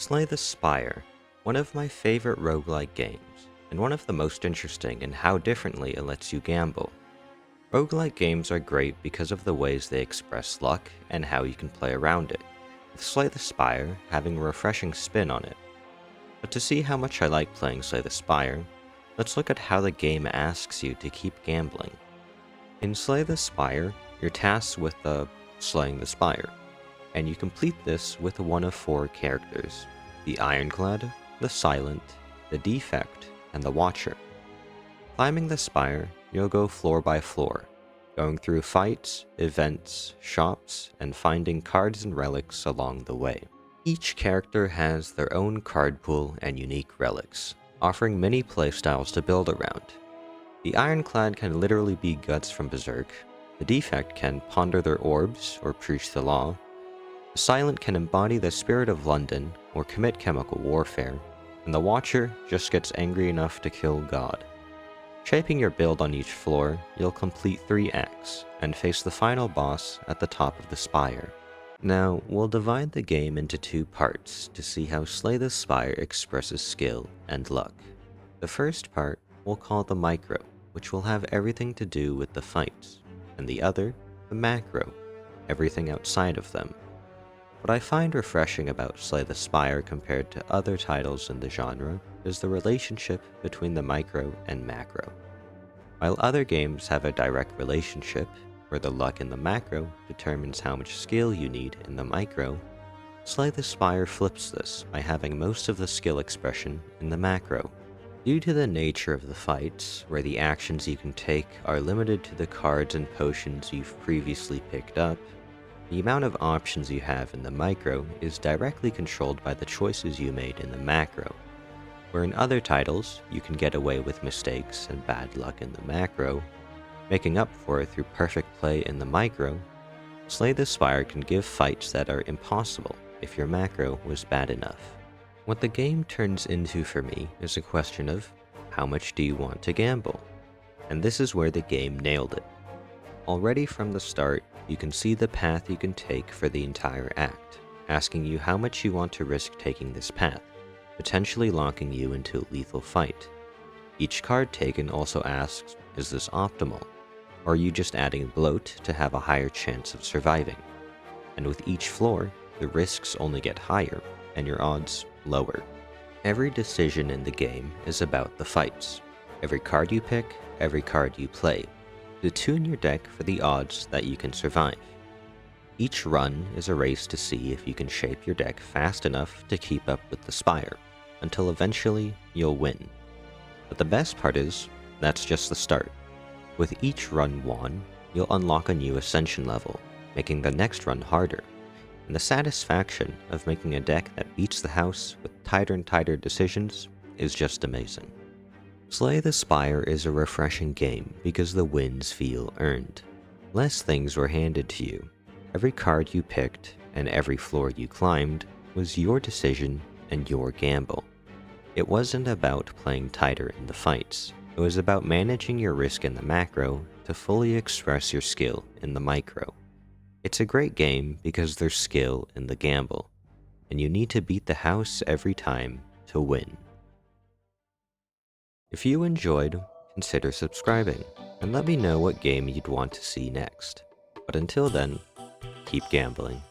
Slay the Spire, one of my favorite roguelike games, and one of the most interesting in how differently it lets you gamble. Roguelike games are great because of the ways they express luck and how you can play around it, with Slay the Spire having a refreshing spin on it. But to see how much I like playing Slay the Spire, let's look at how the game asks you to keep gambling. In Slay the Spire, you're tasked with slaying the Spire, and you complete this with one of four characters: the Ironclad, the Silent, the Defect, and the Watcher. Climbing the Spire, you'll go floor by floor, going through fights, events, shops, and finding cards and relics along the way. Each character has their own card pool and unique relics, offering many playstyles to build around. The Ironclad can literally be Guts from Berserk, the Defect can ponder their orbs or preach the law, the Silent can embody the spirit of London or commit chemical warfare, and the Watcher just gets angry enough to kill God. Shaping your build on each floor, you'll complete 3 acts, and face the final boss at the top of the spire. Now, we'll divide the game into 2 parts to see how Slay the Spire expresses skill and luck. The first part we'll call the micro, which will have everything to do with the fights, and the other, the macro, everything outside of them. What I find refreshing about Slay the Spire compared to other titles in the genre is the relationship between the micro and macro. While other games have a direct relationship, where the luck in the macro determines how much skill you need in the micro, Slay the Spire flips this by having most of the skill expression in the macro. Due to the nature of the fights, where the actions you can take are limited to the cards and potions you've previously picked up, the amount of options you have in the micro is directly controlled by the choices you made in the macro. Where in other titles, you can get away with mistakes and bad luck in the macro, making up for it through perfect play in the micro, Slay the Spire can give fights that are impossible if your macro was bad enough. What the game turns into for me is a question of, how much do you want to gamble? And this is where the game nailed it. Already from the start, you can see the path you can take for the entire act, asking you how much you want to risk taking this path, potentially locking you into a lethal fight. Each card taken also asks, is this optimal? Or are you just adding bloat to have a higher chance of surviving? And with each floor, the risks only get higher, and your odds lower. Every decision in the game is about the fights. Every card you pick, every card you play, to tune your deck for the odds that you can survive. Each run is a race to see if you can shape your deck fast enough to keep up with the Spire, until eventually you'll win. But the best part is, that's just the start. With each run won, you'll unlock a new ascension level, making the next run harder, and the satisfaction of making a deck that beats the house with tighter and tighter decisions is just amazing. Slay the Spire is a refreshing game because the wins feel earned. Less things were handed to you. Every card you picked and every floor you climbed was your decision and your gamble. It wasn't about playing tighter in the fights. It was about managing your risk in the macro to fully express your skill in the micro. It's a great game because there's skill in the gamble, and you need to beat the house every time to win. If you enjoyed, consider subscribing, and let me know what game you'd want to see next. But until then, keep gambling.